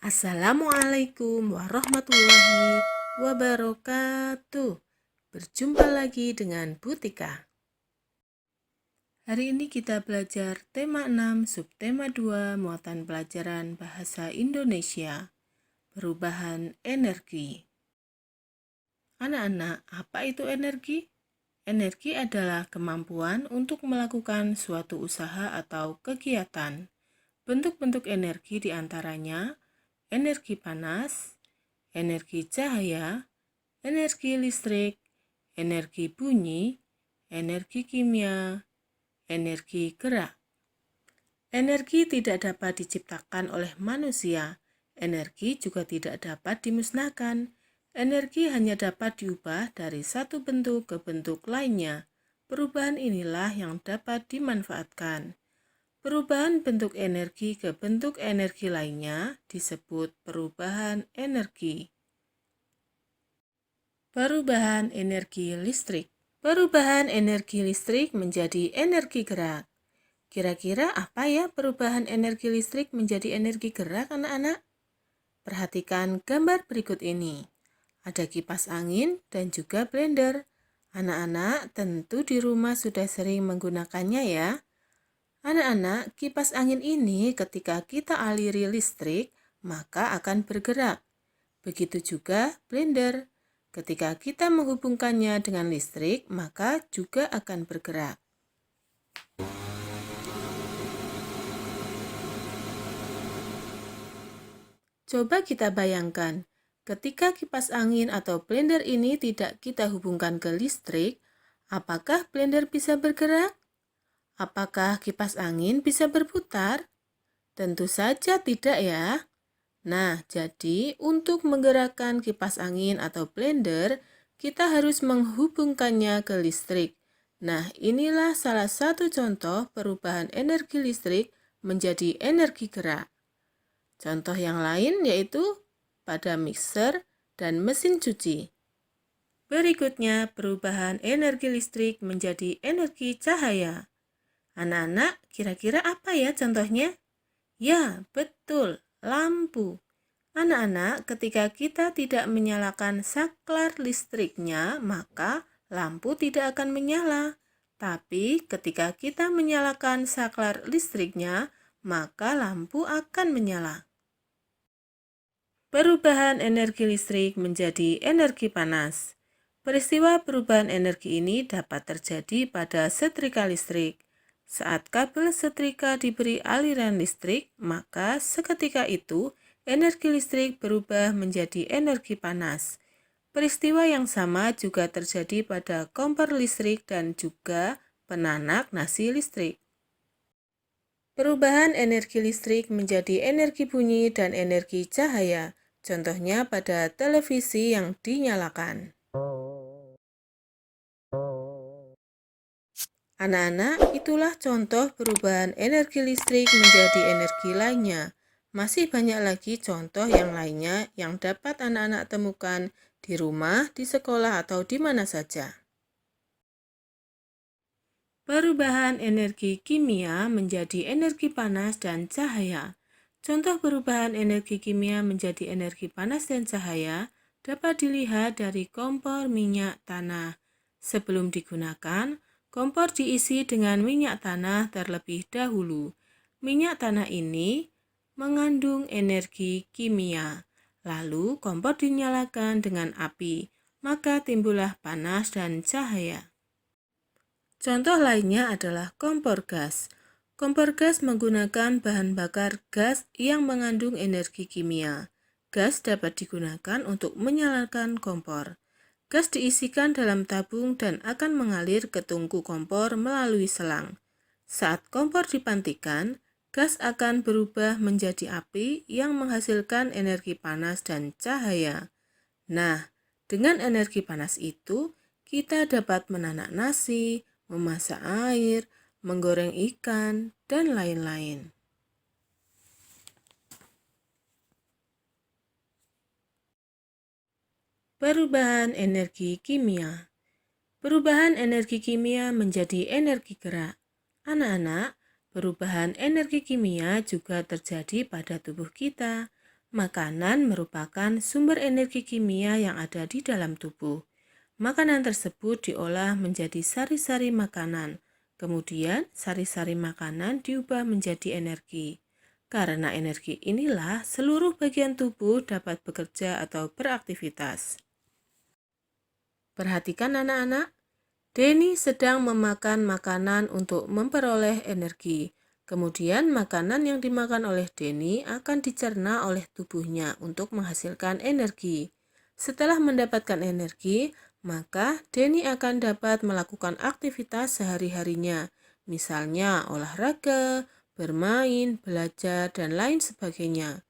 Assalamualaikum warahmatullahi wabarakatuh. Berjumpa lagi dengan Butika. Hari ini kita belajar tema 6, subtema 2, muatan pelajaran bahasa Indonesia, perubahan energi. Anak-anak, apa itu energi? Energi adalah kemampuan untuk melakukan suatu usaha atau kegiatan. Bentuk-bentuk energi diantaranya energi panas, energi cahaya, energi listrik, energi bunyi, energi kimia, energi gerak. Energi tidak dapat diciptakan oleh manusia. Energi juga tidak dapat dimusnahkan. Energi hanya dapat diubah dari satu bentuk ke bentuk lainnya. Perubahan inilah yang dapat dimanfaatkan. Perubahan bentuk energi ke bentuk energi lainnya disebut perubahan energi. Perubahan energi listrik. Perubahan energi listrik menjadi energi gerak. Kira-kira apa ya perubahan energi listrik menjadi energi gerak, anak-anak? Perhatikan gambar berikut ini. Ada kipas angin dan juga blender. Anak-anak tentu di rumah sudah sering menggunakannya ya. Anak-anak, kipas angin ini ketika kita aliri listrik, maka akan bergerak. Begitu juga blender. Ketika kita menghubungkannya dengan listrik, maka juga akan bergerak. Coba kita bayangkan, ketika kipas angin atau blender ini tidak kita hubungkan ke listrik, apakah blender bisa bergerak? Apakah kipas angin bisa berputar? Tentu saja tidak ya. Nah, jadi untuk menggerakkan kipas angin atau blender, kita harus menghubungkannya ke listrik. Nah, inilah salah satu contoh perubahan energi listrik menjadi energi gerak. Contoh yang lain yaitu pada mixer dan mesin cuci. Berikutnya, perubahan energi listrik menjadi energi cahaya. Anak-anak, kira-kira apa ya contohnya? Ya, betul, lampu. Anak-anak, ketika kita tidak menyalakan saklar listriknya, maka lampu tidak akan menyala. Tapi ketika kita menyalakan saklar listriknya, maka lampu akan menyala. Perubahan energi listrik menjadi energi panas. Peristiwa perubahan energi ini dapat terjadi pada setrika listrik. Saat kabel setrika diberi aliran listrik, maka seketika itu energi listrik berubah menjadi energi panas. Peristiwa yang sama juga terjadi pada kompor listrik dan juga penanak nasi listrik. Perubahan energi listrik menjadi energi bunyi dan energi cahaya. Contohnya pada televisi yang dinyalakan. Anak-anak, itulah contoh perubahan energi listrik menjadi energi lainnya. Masih banyak lagi contoh yang lainnya yang dapat anak-anak temukan di rumah, di sekolah, atau di mana saja. Perubahan energi kimia menjadi energi panas dan cahaya. Contoh perubahan energi kimia menjadi energi panas dan cahaya dapat dilihat dari kompor minyak tanah. Sebelum digunakan, kompor diisi dengan minyak tanah terlebih dahulu. Minyak tanah ini mengandung energi kimia. Lalu kompor dinyalakan dengan api, maka timbullah panas dan cahaya. Contoh lainnya adalah kompor gas. Kompor gas menggunakan bahan bakar gas yang mengandung energi kimia. Gas dapat digunakan untuk menyalakan kompor. Gas diisikan dalam tabung dan akan mengalir ke tungku kompor melalui selang. Saat kompor dipantikan, gas akan berubah menjadi api yang menghasilkan energi panas dan cahaya. Nah, dengan energi panas itu, kita dapat menanak nasi, memasak air, menggoreng ikan, dan lain-lain. Perubahan energi kimia. Perubahan energi kimia menjadi energi gerak. Anak-anak, perubahan energi kimia juga terjadi pada tubuh kita. Makanan merupakan sumber energi kimia yang ada di dalam tubuh. Makanan tersebut diolah menjadi sari-sari makanan. Kemudian, sari-sari makanan diubah menjadi energi. Karena energi inilah seluruh bagian tubuh dapat bekerja atau beraktivitas. Perhatikan anak-anak, Denny sedang memakan makanan untuk memperoleh energi. Kemudian makanan yang dimakan oleh Denny akan dicerna oleh tubuhnya untuk menghasilkan energi. Setelah mendapatkan energi, maka Denny akan dapat melakukan aktivitas sehari-harinya, misalnya olahraga, bermain, belajar, dan lain sebagainya.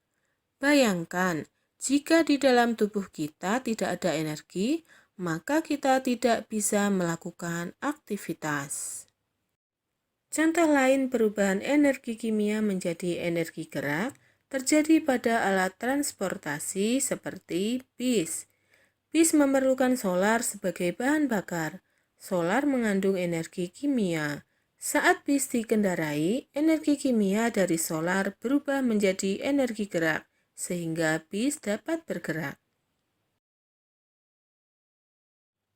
Bayangkan, jika di dalam tubuh kita tidak ada energi, maka kita tidak bisa melakukan aktivitas. Contoh lain perubahan energi kimia menjadi energi gerak terjadi pada alat transportasi seperti bis. Bis memerlukan solar sebagai bahan bakar. Solar mengandung energi kimia. Saat bis dikendarai, energi kimia dari solar berubah menjadi energi gerak, sehingga bis dapat bergerak.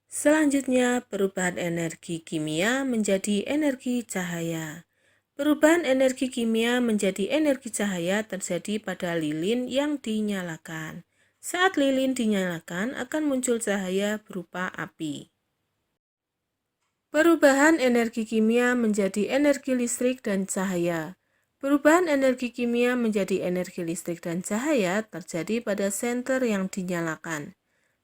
Selanjutnya, perubahan energi kimia menjadi energi cahaya. Perubahan energi kimia menjadi energi cahaya terjadi pada lilin yang dinyalakan. Saat lilin dinyalakan, akan muncul cahaya berupa api. Perubahan energi kimia menjadi energi listrik dan cahaya. Perubahan energi kimia menjadi energi listrik dan cahaya terjadi pada senter yang dinyalakan.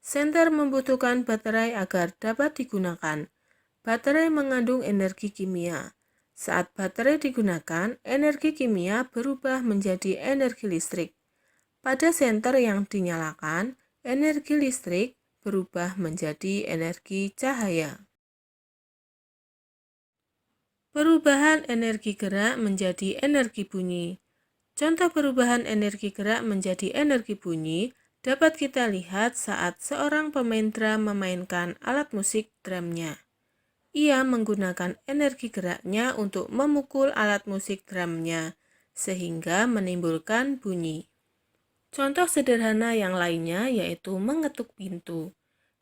Senter membutuhkan baterai agar dapat digunakan. Baterai mengandung energi kimia. Saat baterai digunakan, energi kimia berubah menjadi energi listrik. Pada senter yang dinyalakan, energi listrik berubah menjadi energi cahaya. Perubahan energi gerak menjadi energi bunyi. Contoh perubahan energi gerak menjadi energi bunyi dapat kita lihat saat seorang pemain drum memainkan alat musik drumnya. Ia menggunakan energi geraknya untuk memukul alat musik drumnya, sehingga menimbulkan bunyi. Contoh sederhana yang lainnya yaitu mengetuk pintu.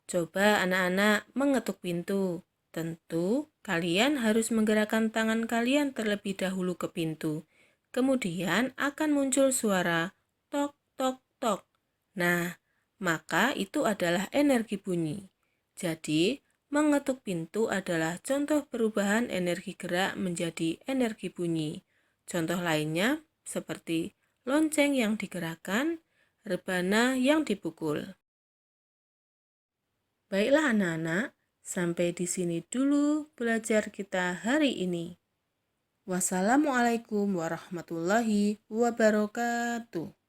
Coba anak-anak mengetuk pintu. Tentu, kalian harus menggerakkan tangan kalian terlebih dahulu ke pintu. Kemudian akan muncul suara tok tok tok. Nah, maka itu adalah energi bunyi. Jadi, mengetuk pintu adalah contoh perubahan energi gerak menjadi energi bunyi. Contoh lainnya seperti lonceng yang digerakkan, rebana yang dipukul. Baiklah anak-anak, sampai di sini dulu belajar kita hari ini. Wassalamualaikum warahmatullahi wabarakatuh.